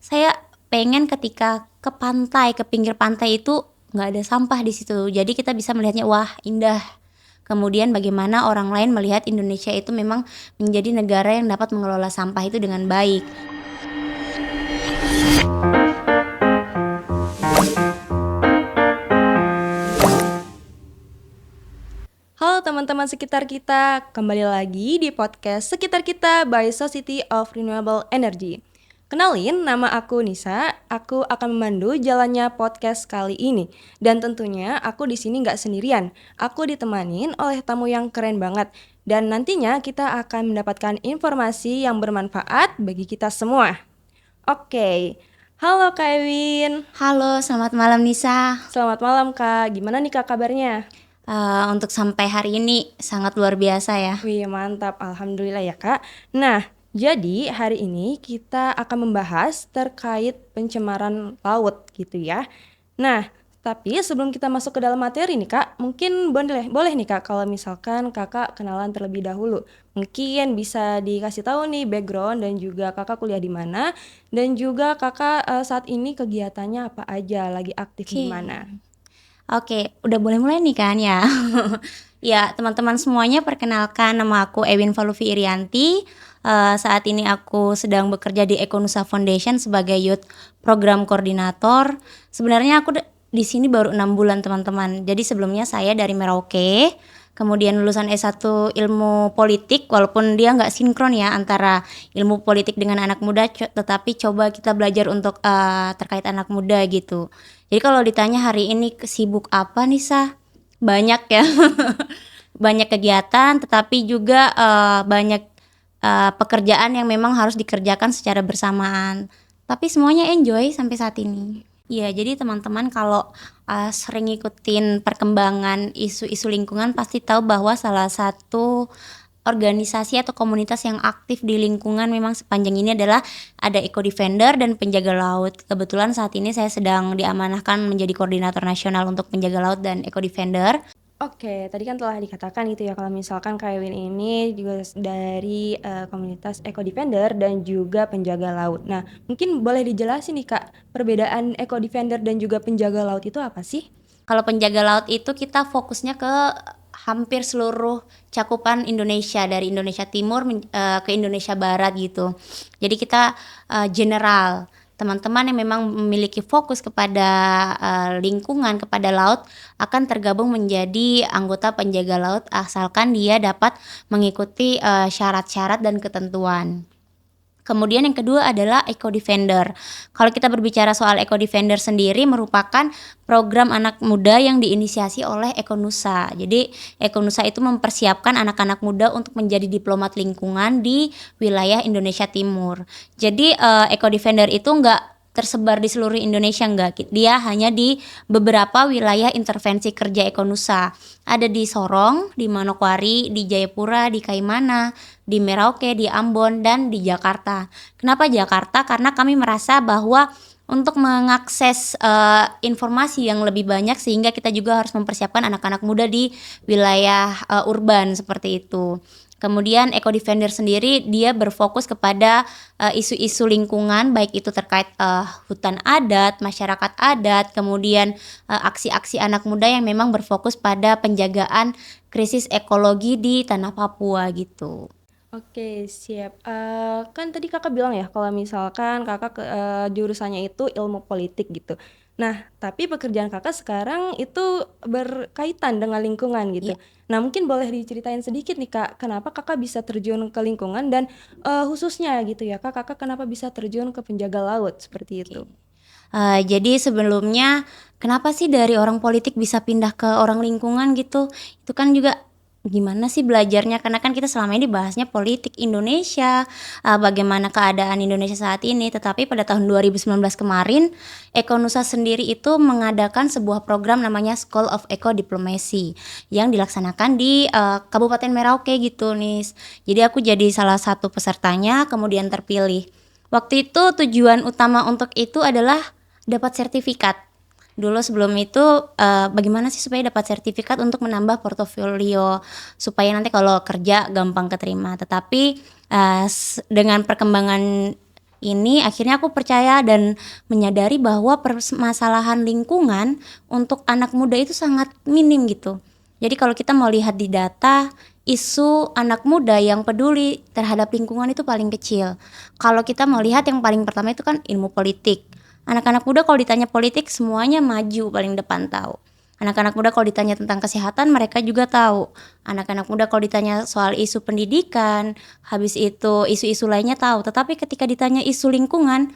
saya pengen ketika ke pantai, ke pinggir pantai itu nggak ada sampah di situ. Jadi kita bisa melihatnya, wah indah. Kemudian bagaimana orang lain melihat Indonesia itu memang menjadi negara yang dapat mengelola sampah itu dengan baik. Halo teman-teman sekitar kita, kembali lagi di podcast Sekitar Kita by Society of Renewable Energy. Kenalin, nama aku Nisa, aku akan memandu jalannya podcast kali ini. Dan tentunya aku di sini nggak sendirian, aku ditemanin oleh tamu yang keren banget. Dan nantinya kita akan mendapatkan informasi yang bermanfaat bagi kita semua. Oke, halo Kak Ewin. Halo, selamat malam Nisa. Selamat malam Kak, gimana nih Kak kabarnya? Untuk sampai hari ini sangat luar biasa ya. Wih, mantap. Alhamdulillah ya, Kak. Nah, jadi hari ini kita akan membahas terkait pencemaran laut gitu ya. Nah, tapi sebelum kita masuk ke dalam materi nih, Kak, mungkin boleh nih, Kak, kalau misalkan Kakak kenalan terlebih dahulu. Mungkin bisa dikasih tahu nih background dan juga Kakak kuliah di mana dan juga Kakak saat ini kegiatannya apa aja, lagi aktif di mana. Oke, udah boleh mulai nih kan ya. Ya, teman-teman semuanya, perkenalkan, nama aku Ewin Valuvi Irianti. Saat ini aku sedang bekerja di Ekonusa Foundation sebagai Youth Program Koordinator. Sebenarnya aku di sini baru 6 bulan teman-teman. Jadi sebelumnya saya dari Merauke, kemudian lulusan S1 Ilmu Politik, walaupun dia nggak sinkron ya antara ilmu politik dengan anak muda, tetapi coba kita belajar untuk terkait anak muda gitu. Jadi kalau ditanya hari ini sibuk apa nih banyak ya. Banyak kegiatan, tetapi juga banyak pekerjaan yang memang harus dikerjakan secara bersamaan. Tapi semuanya enjoy sampai saat ini. Iya, jadi teman-teman kalau sering ngikutin perkembangan isu-isu lingkungan pasti tahu bahwa salah satu organisasi atau komunitas yang aktif di lingkungan memang sepanjang ini adalah ada Eco Defender dan penjaga laut. Kebetulan saat ini saya sedang diamanahkan menjadi koordinator nasional untuk penjaga laut dan Eco Defender. Oke, tadi kan telah dikatakan gitu ya kalau misalkan Kak Ewin ini juga dari komunitas Eco Defender dan juga penjaga laut. Nah, mungkin boleh dijelasin nih Kak, perbedaan Eco Defender dan juga penjaga laut itu apa sih? Kalau penjaga laut itu kita fokusnya ke hampir seluruh cakupan Indonesia, dari Indonesia Timur ke Indonesia Barat gitu. Jadi kita general. Teman-teman yang memang memiliki fokus kepada lingkungan, kepada laut, akan tergabung menjadi anggota penjaga laut asalkan dia dapat mengikuti syarat-syarat dan ketentuan. Kemudian yang kedua adalah Eco Defender. Kalau kita berbicara soal Eco Defender sendiri, merupakan program anak muda yang diinisiasi oleh Ekonusa. Jadi Ekonusa itu mempersiapkan anak-anak muda untuk menjadi diplomat lingkungan di wilayah Indonesia Timur. Jadi Eco Defender itu enggak tersebar di seluruh Indonesia, enggak. Dia hanya di beberapa wilayah intervensi kerja Ekonusa. Ada di Sorong, di Manokwari, di Jayapura, di Kaimana, di Merauke, di Ambon, dan di Jakarta. Kenapa Jakarta? Karena kami merasa bahwa untuk mengakses informasi yang lebih banyak, sehingga kita juga harus mempersiapkan anak-anak muda di wilayah urban seperti itu. Kemudian Eco Defender sendiri dia berfokus kepada isu-isu lingkungan, baik itu terkait hutan adat, masyarakat adat, kemudian aksi-aksi anak muda yang memang berfokus pada penjagaan krisis ekologi di tanah Papua gitu. Oke, siap. Kan tadi Kakak bilang ya kalau misalkan Kakak jurusannya itu ilmu politik gitu. Nah, tapi pekerjaan Kakak sekarang itu berkaitan dengan lingkungan gitu. Iya. Nah, mungkin boleh diceritain sedikit nih Kak, kenapa Kakak bisa terjun ke lingkungan dan khususnya gitu ya Kak, Kakak kenapa bisa terjun ke penjaga laut seperti itu? Jadi sebelumnya kenapa sih dari orang politik bisa pindah ke orang lingkungan gitu? Itu kan juga gimana sih belajarnya, karena kan kita selama ini bahasnya politik Indonesia, bagaimana keadaan Indonesia saat ini. Tetapi pada tahun 2019 kemarin, Ekonusa sendiri itu mengadakan sebuah program namanya School of Eco Diplomacy yang dilaksanakan di Kabupaten Merauke gitu nis. Jadi aku jadi salah satu pesertanya, kemudian terpilih. Waktu itu tujuan utama untuk itu adalah dapat sertifikat. Dulu sebelum itu bagaimana sih supaya dapat sertifikat untuk menambah portofolio, supaya nanti kalau kerja gampang keterima. Tetapi dengan perkembangan ini akhirnya aku percaya dan menyadari bahwa permasalahan lingkungan untuk anak muda itu sangat minim gitu. Jadi kalau kita mau lihat di data, isu anak muda yang peduli terhadap lingkungan itu paling kecil. Kalau kita mau lihat yang paling pertama itu kan ilmu politik. Anak-anak muda kalau ditanya politik semuanya maju paling depan tahu. Anak-anak muda kalau ditanya tentang kesehatan mereka juga tahu. Anak-anak muda kalau ditanya soal isu pendidikan, habis itu isu-isu lainnya tahu. Tetapi ketika ditanya isu lingkungan,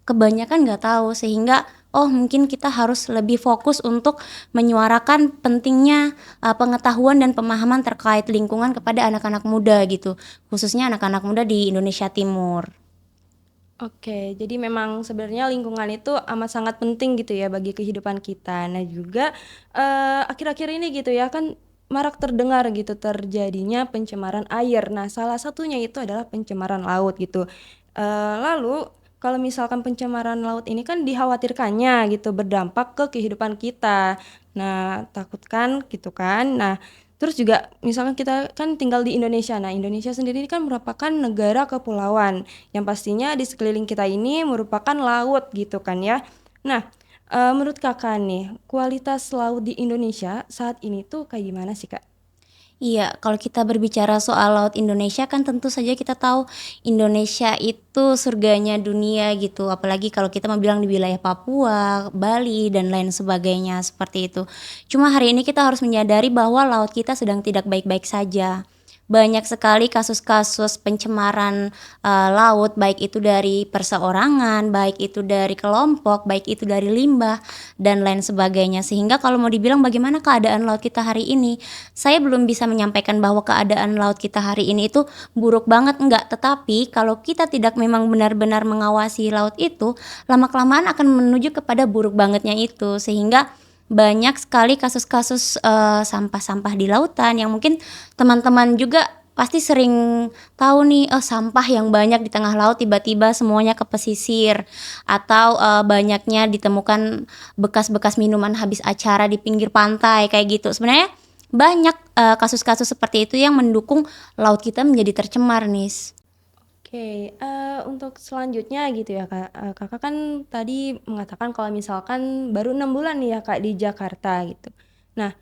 kebanyakan nggak tahu, sehingga mungkin kita harus lebih fokus untuk menyuarakan pentingnya pengetahuan dan pemahaman terkait lingkungan kepada anak-anak muda gitu, khususnya anak-anak muda di Indonesia Timur. Oke, jadi memang sebenarnya lingkungan itu amat sangat penting gitu ya bagi kehidupan kita. Nah juga akhir-akhir ini gitu ya kan marak terdengar gitu terjadinya pencemaran air. Nah salah satunya itu adalah pencemaran laut gitu. Lalu kalau misalkan pencemaran laut ini kan dikhawatirkannya gitu berdampak ke kehidupan kita. Nah takut kan gitu kan. Nah terus juga misalkan kita kan tinggal di Indonesia. Nah Indonesia sendiri ini kan merupakan negara kepulauan yang pastinya di sekeliling kita ini merupakan laut gitu kan ya. Nah, menurut Kakak nih, kualitas laut di Indonesia saat ini tuh kayak gimana sih, Kak? Iya, kalau kita berbicara soal laut Indonesia kan tentu saja kita tahu Indonesia itu surganya dunia gitu, apalagi kalau kita mau bilang di wilayah Papua, Bali, dan lain sebagainya seperti itu. Cuma hari ini kita harus menyadari bahwa laut kita sedang tidak baik-baik saja. Banyak sekali kasus-kasus pencemaran laut, baik itu dari perseorangan, baik itu dari kelompok, baik itu dari limbah dan lain sebagainya. Sehingga kalau mau dibilang bagaimana keadaan laut kita hari ini, saya belum bisa menyampaikan bahwa keadaan laut kita hari ini itu buruk banget, enggak. Tetapi kalau kita tidak memang benar-benar mengawasi laut itu, lama-kelamaan akan menuju kepada buruk bangetnya itu. Sehingga banyak sekali kasus-kasus sampah-sampah di lautan yang mungkin teman-teman juga pasti sering tahu nih, sampah yang banyak di tengah laut tiba-tiba semuanya ke pesisir, atau banyaknya ditemukan bekas-bekas minuman habis acara di pinggir pantai kayak gitu. Sebenarnya banyak kasus-kasus seperti itu yang mendukung laut kita menjadi tercemar, Nis. Oke, untuk selanjutnya gitu ya Kak, Kakak kan tadi mengatakan kalau misalkan baru 6 bulan nih ya Kak di Jakarta gitu. Nah,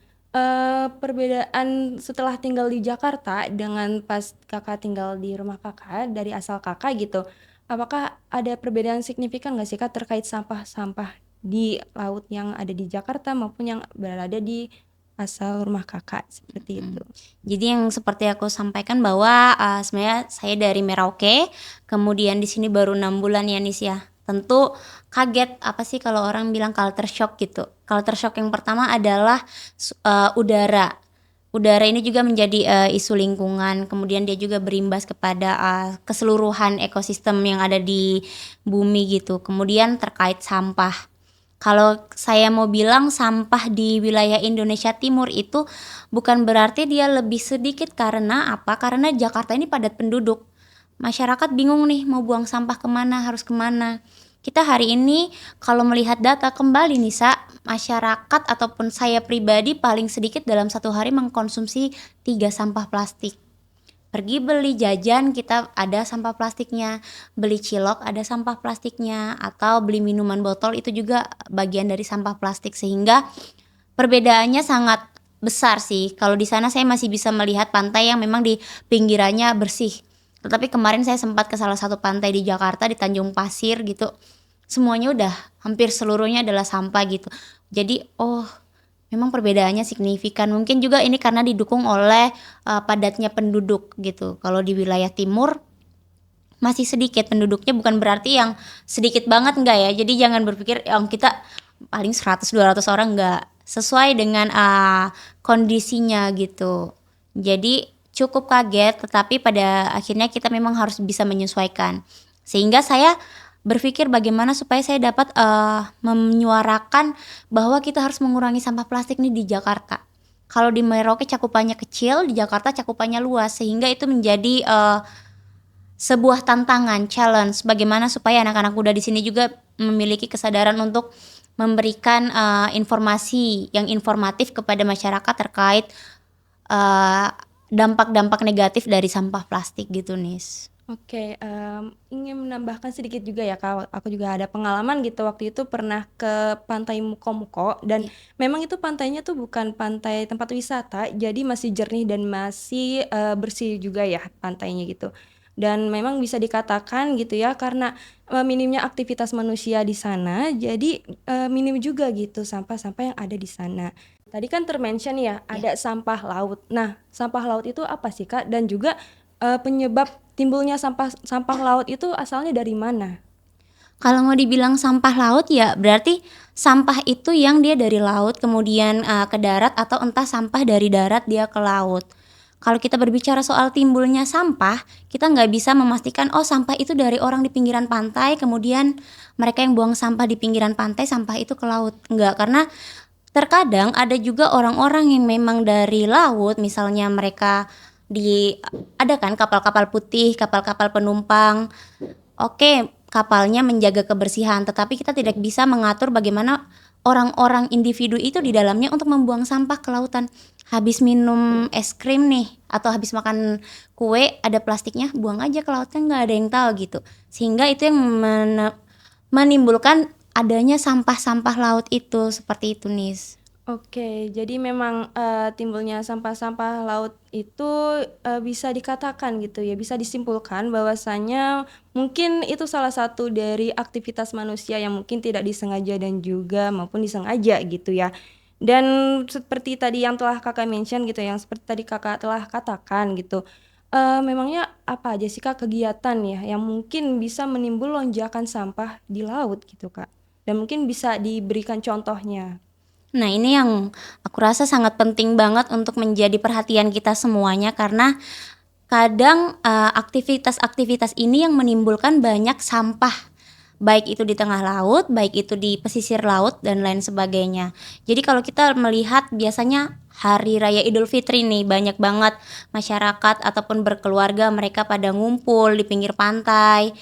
perbedaan setelah tinggal di Jakarta dengan pas Kakak tinggal di rumah Kakak, dari asal Kakak gitu, apakah ada perbedaan signifikan nggak sih Kak terkait sampah-sampah di laut yang ada di Jakarta maupun yang berada di asal rumah Kakak, seperti Mhm. itu? Jadi yang seperti aku sampaikan bahwa, sebenarnya saya dari Merauke, kemudian di sini baru 6 bulan ya, Nis, ya. Tentu kaget, apa sih kalau orang bilang culture shock gitu. Culture shock yang pertama adalah udara. Udara ini juga menjadi isu lingkungan, kemudian dia juga berimbas kepada keseluruhan ekosistem yang ada di bumi gitu. Kemudian terkait sampah. Kalau saya mau bilang sampah di wilayah Indonesia Timur itu bukan berarti dia lebih sedikit, karena apa? Karena Jakarta ini padat penduduk. Masyarakat bingung nih mau buang sampah kemana, harus kemana. Kita hari ini kalau melihat data kembali nih masyarakat ataupun saya pribadi paling sedikit dalam satu hari mengkonsumsi 3 sampah plastik. Pergi beli jajan kita ada sampah plastiknya, beli cilok ada sampah plastiknya, atau beli minuman botol itu juga bagian dari sampah plastik, sehingga perbedaannya sangat besar sih. Kalau di sana saya masih bisa melihat pantai yang memang di pinggirannya bersih. Tetapi kemarin saya sempat ke salah satu pantai di Jakarta, di Tanjung Pasir gitu. Semuanya udah hampir seluruhnya adalah sampah gitu. Jadi memang perbedaannya signifikan. Mungkin juga ini karena didukung oleh padatnya penduduk gitu. Kalau di wilayah timur masih sedikit penduduknya, bukan berarti yang sedikit banget enggak ya. Jadi jangan berpikir kita paling 100-200 orang, enggak. Sesuai dengan kondisinya gitu. Jadi cukup kaget, tetapi pada akhirnya kita memang harus bisa menyesuaikan. Sehingga saya berpikir bagaimana supaya saya dapat menyuarakan bahwa kita harus mengurangi sampah plastik nih di Jakarta. Kalau di Merauke cakupannya kecil, di Jakarta cakupannya luas, sehingga itu menjadi sebuah tantangan, challenge, bagaimana supaya anak-anak muda di sini juga memiliki kesadaran untuk memberikan informasi yang informatif kepada masyarakat terkait dampak-dampak negatif dari sampah plastik gitu, Nis. Oke, ingin menambahkan sedikit juga ya, Kak, aku juga ada pengalaman gitu waktu itu pernah ke Pantai Muko-Muko dan Iya. memang itu pantainya tuh bukan pantai tempat wisata, jadi masih jernih dan masih, bersih juga ya pantainya gitu. Dan memang bisa dikatakan gitu ya karena, minimnya aktivitas manusia di sana jadi, minim juga gitu sampah-sampah yang ada di sana. Tadi kan ter-mention ya Ya. ada sampah laut. Nah, sampah laut itu apa sih, Kak? Dan juga penyebab timbulnya sampah sampah laut itu asalnya dari mana? Kalau mau dibilang sampah laut ya berarti sampah itu yang dia dari laut kemudian, ke darat atau entah sampah dari darat dia ke laut. Kalau kita berbicara soal timbulnya sampah, kita nggak bisa memastikan, oh sampah itu dari orang di pinggiran pantai kemudian mereka yang buang sampah di pinggiran pantai, sampah itu ke laut. Enggak, karena terkadang ada juga orang-orang yang memang dari laut, misalnya mereka ada kan kapal-kapal putih, kapal-kapal penumpang. Oke, kapalnya menjaga kebersihan, tetapi kita tidak bisa mengatur bagaimana orang-orang individu itu di dalamnya untuk membuang sampah ke lautan. Habis minum es krim nih, atau habis makan kue ada plastiknya, buang aja ke laut, kan nggak ada yang tahu gitu. Sehingga itu yang menimbulkan adanya sampah-sampah laut itu, seperti itu Nis. Oke, jadi memang, timbulnya sampah-sampah laut itu, bisa dikatakan gitu ya, bisa disimpulkan bahwasanya mungkin itu salah satu dari aktivitas manusia yang mungkin tidak disengaja dan juga maupun disengaja gitu ya. Dan seperti tadi yang telah Kakak mention gitu, yang seperti tadi Kakak telah katakan gitu, memangnya apa aja sih Kak kegiatan ya yang mungkin bisa menimbul lonjakan sampah di laut gitu Kak? Dan mungkin bisa diberikan contohnya? Nah, ini yang aku rasa sangat penting banget untuk menjadi perhatian kita semuanya karena kadang, aktivitas-aktivitas ini yang menimbulkan banyak sampah, baik itu di tengah laut, baik itu di pesisir laut dan lain sebagainya. Jadi kalau kita melihat biasanya hari raya Idul Fitri nih banyak banget masyarakat ataupun berkeluarga mereka pada ngumpul di pinggir pantai,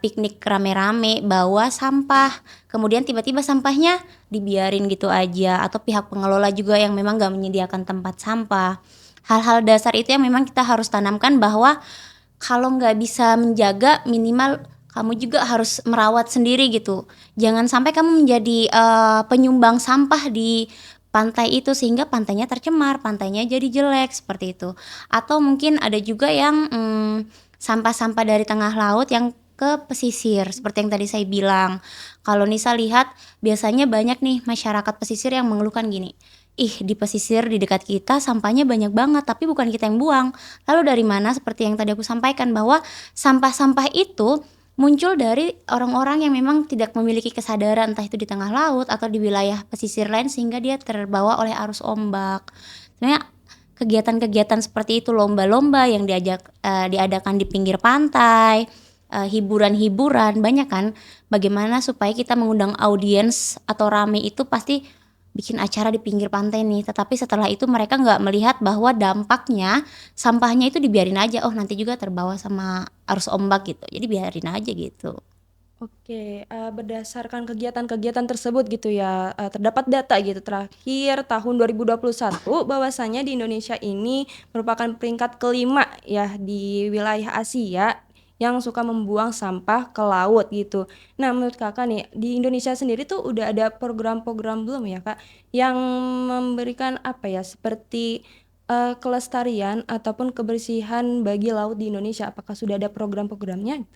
piknik rame-rame bawa sampah, kemudian tiba-tiba sampahnya dibiarin gitu aja atau pihak pengelola juga yang memang nggak menyediakan tempat sampah. Hal-hal dasar itu yang memang kita harus tanamkan bahwa kalau nggak bisa menjaga minimal kamu juga harus merawat sendiri gitu. Jangan sampai kamu menjadi, penyumbang sampah di pantai itu sehingga pantainya tercemar, pantainya jadi jelek seperti itu. Atau mungkin ada juga yang, sampah-sampah dari tengah laut yang ke pesisir seperti yang tadi saya bilang. Kalau Nisa lihat biasanya banyak nih masyarakat pesisir yang mengeluhkan gini, "Ih di pesisir di dekat kita sampahnya banyak banget tapi bukan kita yang buang." Lalu dari mana? Seperti yang tadi aku sampaikan bahwa sampah-sampah itu muncul dari orang-orang yang memang tidak memiliki kesadaran entah itu di tengah laut atau di wilayah pesisir lain sehingga dia terbawa oleh arus ombak. Sebenarnya kegiatan-kegiatan seperti itu lomba-lomba yang diadakan di pinggir pantai, hiburan-hiburan banyak kan bagaimana supaya kita mengundang audiens atau rame itu pasti bikin acara di pinggir pantai nih, tetapi setelah itu mereka nggak melihat bahwa dampaknya sampahnya itu dibiarin aja, oh nanti juga terbawa sama arus ombak gitu, jadi biarin aja gitu. Oke, berdasarkan kegiatan-kegiatan tersebut gitu ya, terdapat data gitu terakhir tahun 2021 bahwasanya di Indonesia ini merupakan peringkat kelima ya di wilayah Asia yang suka membuang sampah ke laut gitu. Nah menurut Kakak nih, di Indonesia sendiri tuh udah ada program-program belum ya Kak, yang memberikan apa ya, seperti, kelestarian ataupun kebersihan bagi laut di Indonesia? Apakah sudah ada program-programnya?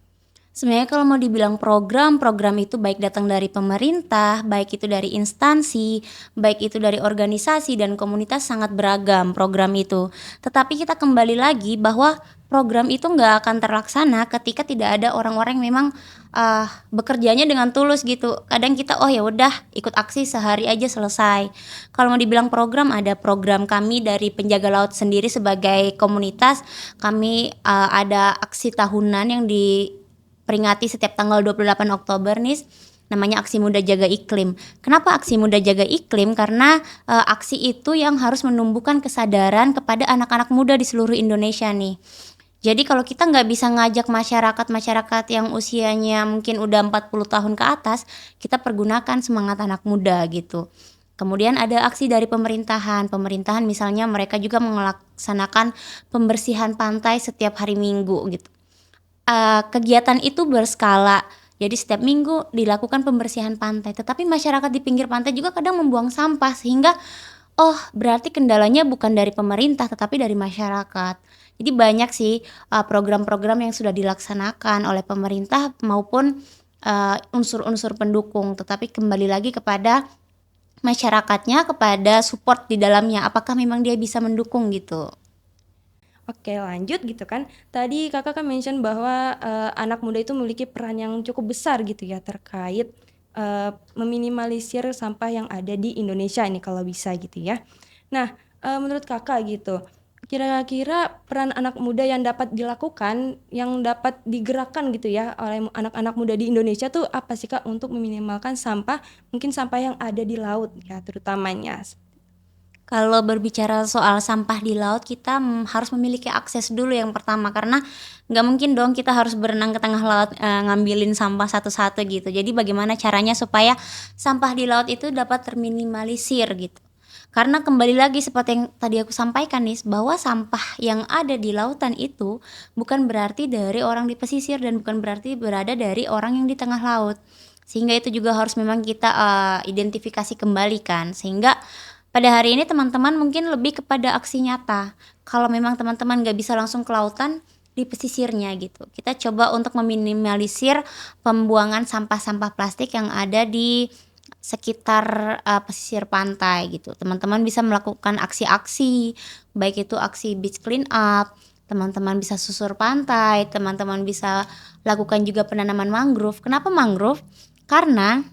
Sebenarnya kalau mau dibilang program itu baik datang dari pemerintah, baik itu dari instansi, baik itu dari organisasi dan komunitas sangat beragam program itu. Tetapi kita kembali lagi bahwa program itu nggak akan terlaksana ketika tidak ada orang-orang yang memang, bekerjanya dengan tulus gitu. Kadang kita, oh ya udah ikut aksi sehari aja selesai. Kalau mau dibilang program, ada program kami dari penjaga laut sendiri sebagai komunitas, kami, ada aksi tahunan yang peringati setiap tanggal 28 Oktober nih, namanya Aksi Muda Jaga Iklim. Kenapa Aksi Muda Jaga Iklim? Karena, aksi itu yang harus menumbuhkan kesadaran kepada anak-anak muda di seluruh Indonesia nih. Jadi kalau kita nggak bisa ngajak masyarakat-masyarakat yang usianya mungkin udah 40 tahun ke atas, kita pergunakan semangat anak muda gitu. Kemudian ada aksi dari pemerintahan misalnya mereka juga melaksanakan pembersihan pantai setiap hari Minggu gitu. kegiatan itu berskala. Jadi setiap minggu dilakukan pembersihan pantai, tetapi masyarakat di pinggir pantai juga kadang membuang sampah sehingga, oh berarti kendalanya bukan dari pemerintah tetapi dari masyarakat. Jadi banyak sih, program-program yang sudah dilaksanakan oleh pemerintah maupun, unsur-unsur pendukung, tetapi kembali lagi kepada masyarakatnya, kepada support di dalamnya, apakah memang dia bisa mendukung gitu. Oke, lanjut gitu kan. Tadi Kakak kan mention bahwa, anak muda itu memiliki peran yang cukup besar gitu ya terkait, meminimalisir sampah yang ada di Indonesia ini kalau bisa gitu ya. Nah, menurut Kakak gitu, kira-kira peran anak muda yang dapat dilakukan, yang dapat digerakkan gitu ya oleh anak-anak muda di Indonesia tuh apa sih Kak untuk meminimalkan sampah, mungkin sampah yang ada di laut ya terutamanya? Kalau berbicara soal sampah di laut kita, harus memiliki akses dulu yang pertama karena nggak mungkin dong kita harus berenang ke tengah laut, ngambilin sampah satu-satu gitu. Jadi bagaimana caranya supaya sampah di laut itu dapat terminimalisir gitu. Karena kembali lagi seperti yang tadi aku sampaikan nih, bahwa sampah yang ada di lautan itu bukan berarti dari orang di pesisir dan bukan berarti berada dari orang yang di tengah laut. Sehingga itu juga harus memang kita, identifikasi kembali kan, sehingga pada hari ini teman-teman mungkin lebih kepada aksi nyata. Kalau memang teman-teman nggak bisa langsung ke lautan, di pesisirnya gitu. Kita coba untuk meminimalisir pembuangan sampah-sampah plastik yang ada di sekitar, pesisir pantai gitu. Teman-teman bisa melakukan aksi-aksi, baik itu aksi beach clean up, teman-teman bisa susur pantai, teman-teman bisa lakukan juga penanaman mangrove. Kenapa mangrove? Karena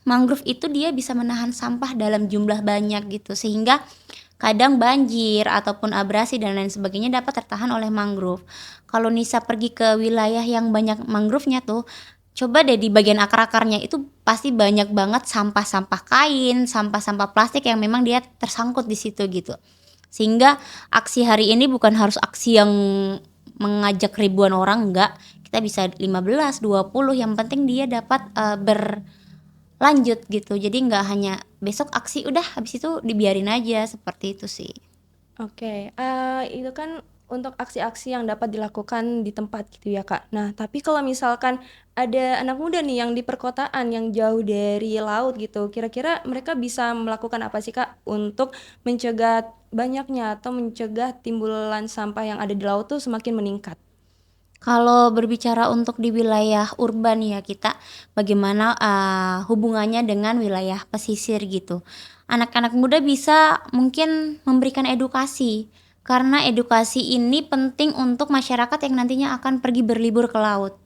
mangrove itu dia bisa menahan sampah dalam jumlah banyak gitu, sehingga kadang banjir ataupun abrasi dan lain sebagainya dapat tertahan oleh mangrove. Kalau Nisa pergi ke wilayah yang banyak mangrove-nya tuh, coba deh di bagian akar-akarnya itu pasti banyak banget sampah-sampah kain, sampah-sampah plastik yang memang dia tersangkut di situ gitu. Sehingga aksi hari ini bukan harus aksi yang mengajak ribuan orang, enggak. Kita bisa 15, 20, yang penting dia dapat, lanjut gitu, jadi nggak hanya besok aksi udah habis itu dibiarin aja, seperti itu sih. Oke, itu kan untuk aksi-aksi yang dapat dilakukan di tempat gitu ya, Kak. Nah, tapi kalau misalkan ada anak muda nih yang di perkotaan yang jauh dari laut gitu, kira-kira mereka bisa melakukan apa sih, Kak, untuk mencegah banyaknya atau mencegah timbulan sampah yang ada di laut tuh semakin meningkat? Kalau berbicara untuk di wilayah urban ya kita, bagaimana, hubungannya dengan wilayah pesisir gitu. Anak-anak muda bisa mungkin memberikan edukasi, karena edukasi ini penting untuk masyarakat yang nantinya akan pergi berlibur ke laut.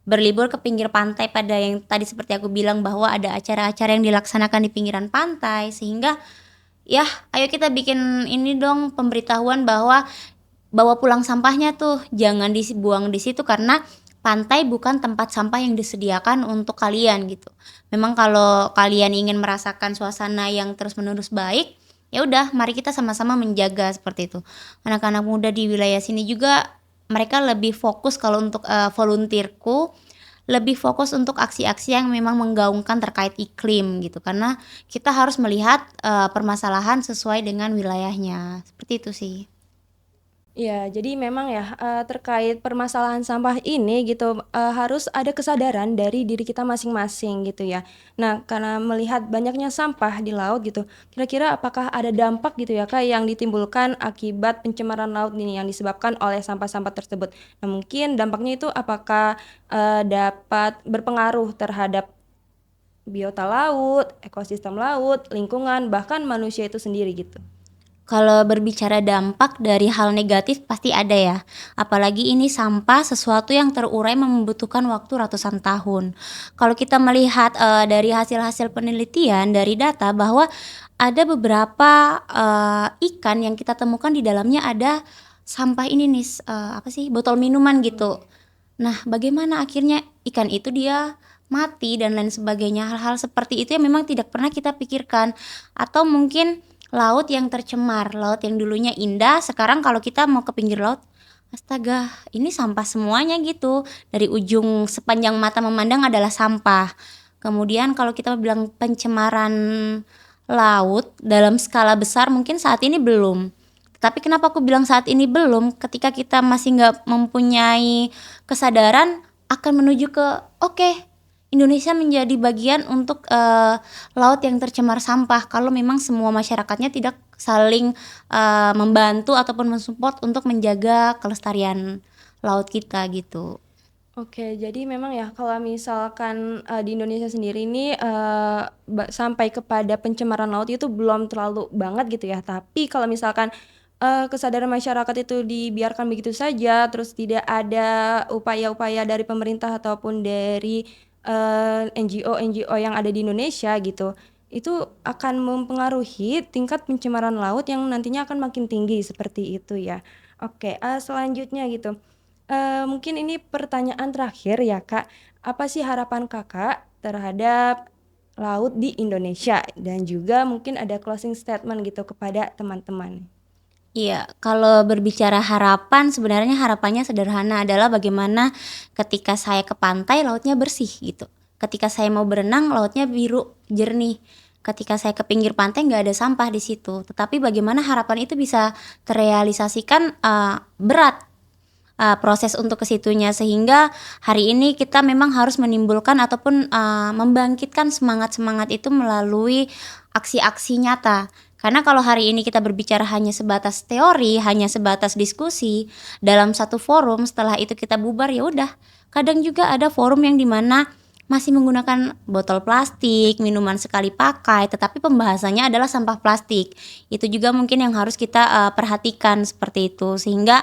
Berlibur ke pinggir pantai pada yang tadi seperti aku bilang bahwa ada acara-acara yang dilaksanakan di pinggiran pantai, sehingga yah ayo kita bikin ini dong pemberitahuan bahwa bawa pulang sampahnya tuh, jangan dibuang di situ karena pantai bukan tempat sampah yang disediakan untuk kalian gitu. Memang kalau kalian ingin merasakan suasana yang terus-menerus baik, ya udah mari kita sama-sama menjaga seperti itu. Anak-anak muda di wilayah sini juga mereka lebih fokus kalau untuk, volunteer-ku, lebih fokus untuk aksi-aksi yang memang menggaungkan terkait iklim gitu. Karena kita harus melihat, permasalahan sesuai dengan wilayahnya, seperti itu sih. Iya, jadi memang ya, terkait permasalahan sampah ini gitu, harus ada kesadaran dari diri kita masing-masing gitu ya. Nah, karena melihat banyaknya sampah di laut gitu, kira-kira apakah ada dampak gitu ya Kak yang ditimbulkan akibat pencemaran laut ini yang disebabkan oleh sampah-sampah tersebut? Nah, mungkin dampaknya itu apakah, dapat berpengaruh terhadap biota laut, ekosistem laut, lingkungan, bahkan manusia itu sendiri gitu? Kalau berbicara dampak dari hal negatif pasti ada ya, apalagi ini sampah sesuatu yang terurai membutuhkan waktu ratusan tahun. Kalau kita melihat, dari hasil-hasil penelitian, dari data bahwa ada beberapa, ikan yang kita temukan di dalamnya ada sampah ini nih, apa sih, botol minuman gitu. Nah, bagaimana akhirnya ikan itu dia mati dan lain sebagainya, hal-hal seperti itu yang memang tidak pernah kita pikirkan. Atau mungkin laut yang tercemar, laut yang dulunya indah, sekarang kalau kita mau ke pinggir laut, astaga, ini sampah semuanya gitu. Dari ujung sepanjang mata memandang adalah sampah. Kemudian kalau kita bilang pencemaran laut dalam skala besar mungkin saat ini belum. Tapi kenapa aku bilang saat ini belum, ketika kita masih nggak mempunyai kesadaran akan menuju ke oke, Indonesia menjadi bagian untuk laut yang tercemar sampah kalau memang semua masyarakatnya tidak saling membantu ataupun mensupport untuk menjaga kelestarian laut kita gitu. Oke, jadi memang ya kalau misalkan, di Indonesia sendiri ini, sampai kepada pencemaran laut itu belum terlalu banget gitu ya. Tapi kalau misalkan, kesadaran masyarakat itu dibiarkan begitu saja, terus tidak ada upaya-upaya dari pemerintah ataupun dari, NGO-NGO yang ada di Indonesia gitu, itu akan mempengaruhi tingkat pencemaran laut yang nantinya akan makin tinggi, seperti itu ya. Oke, selanjutnya gitu. Mungkin ini pertanyaan terakhir ya, Kak. Apa sih harapan Kakak terhadap laut di Indonesia? Dan juga mungkin ada closing statement gitu kepada teman-teman. Iya, kalau berbicara harapan, sebenarnya harapannya sederhana adalah bagaimana ketika saya ke pantai lautnya bersih gitu. Ketika saya mau berenang lautnya biru jernih. Ketika saya ke pinggir pantai nggak ada sampah di situ. Tetapi bagaimana harapan itu bisa terrealisasikan berat proses untuk ke situnya, sehingga hari ini kita memang harus menimbulkan ataupun membangkitkan semangat-semangat itu melalui aksi-aksi nyata. Karena kalau hari ini kita berbicara hanya sebatas teori, hanya sebatas diskusi dalam satu forum, setelah itu kita bubar ya udah. Kadang juga ada forum yang dimana masih menggunakan botol plastik, minuman sekali pakai, tetapi pembahasannya adalah sampah plastik. Itu juga mungkin yang harus kita perhatikan seperti itu, sehingga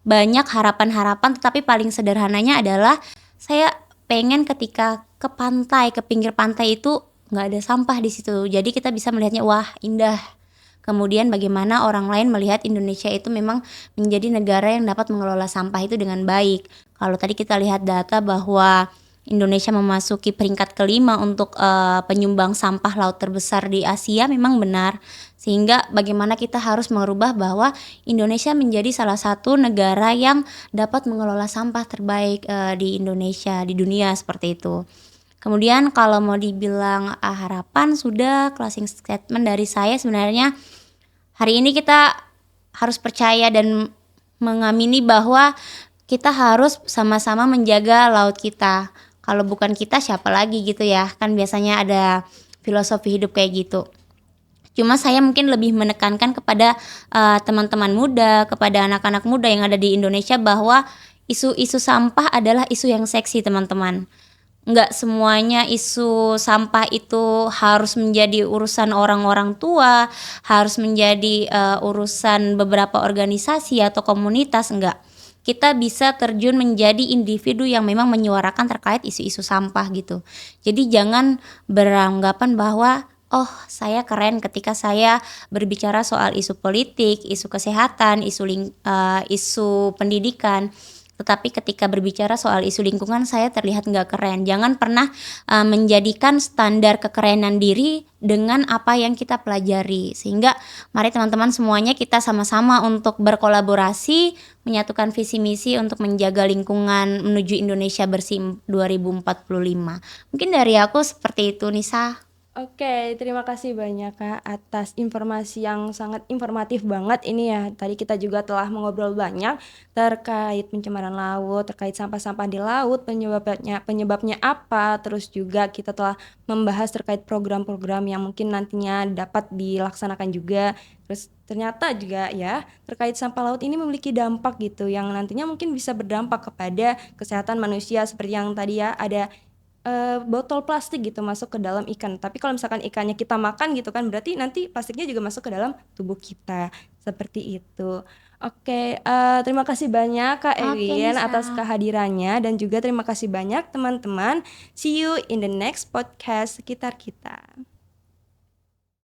banyak harapan-harapan, tetapi paling sederhananya adalah saya pengen ketika ke pantai, ke pinggir pantai itu nggak ada sampah di situ. Jadi kita bisa melihatnya, wah indah. Kemudian bagaimana orang lain melihat Indonesia itu memang menjadi negara yang dapat mengelola sampah itu dengan baik. Kalau tadi kita lihat data bahwa Indonesia memasuki peringkat kelima untuk penyumbang sampah laut terbesar di Asia, memang benar. Sehingga bagaimana kita harus merubah bahwa Indonesia menjadi salah satu negara yang dapat mengelola sampah terbaik di Indonesia, di dunia seperti itu. Kemudian kalau mau dibilang harapan, sudah closing statement dari saya sebenarnya hari ini kita harus percaya dan mengamini bahwa kita harus sama-sama menjaga laut kita. Kalau bukan kita siapa lagi gitu ya, kan biasanya ada filosofi hidup kayak gitu. Cuma saya mungkin lebih menekankan kepada teman-teman muda, kepada anak-anak muda yang ada di Indonesia bahwa isu-isu sampah adalah isu yang seksi, teman-teman. Nggak semuanya isu sampah itu harus menjadi urusan orang-orang tua, harus menjadi urusan beberapa organisasi atau komunitas, enggak. Kita bisa terjun menjadi individu yang memang menyuarakan terkait isu-isu sampah gitu. Jadi jangan beranggapan bahwa oh saya keren ketika saya berbicara soal isu politik, isu kesehatan, isu pendidikan. Tetapi ketika berbicara soal isu lingkungan saya terlihat nggak keren. Jangan pernah menjadikan standar kekerenan diri dengan apa yang kita pelajari. Sehingga mari teman-teman semuanya kita sama-sama untuk berkolaborasi, menyatukan visi misi untuk menjaga lingkungan menuju Indonesia bersih 2045. Mungkin dari aku seperti itu, Nisa. Oke, terima kasih banyak Kak atas informasi yang sangat informatif banget ini ya. Tadi kita juga telah mengobrol banyak terkait pencemaran laut, terkait sampah-sampah di laut, penyebabnya apa, terus juga kita telah membahas terkait program-program yang mungkin nantinya dapat dilaksanakan juga. Terus ternyata juga ya terkait sampah laut ini memiliki dampak gitu yang nantinya mungkin bisa berdampak kepada kesehatan manusia seperti yang tadi ya ada botol plastik gitu masuk ke dalam ikan. Tapi kalau misalkan ikannya kita makan gitu kan berarti nanti plastiknya juga masuk ke dalam tubuh kita. Seperti itu. Oke, terima kasih banyak Kak Oke, Ewin Nisa. atas kehadirannya dan juga terima kasih banyak teman-teman. See you in the next podcast sekitar kita.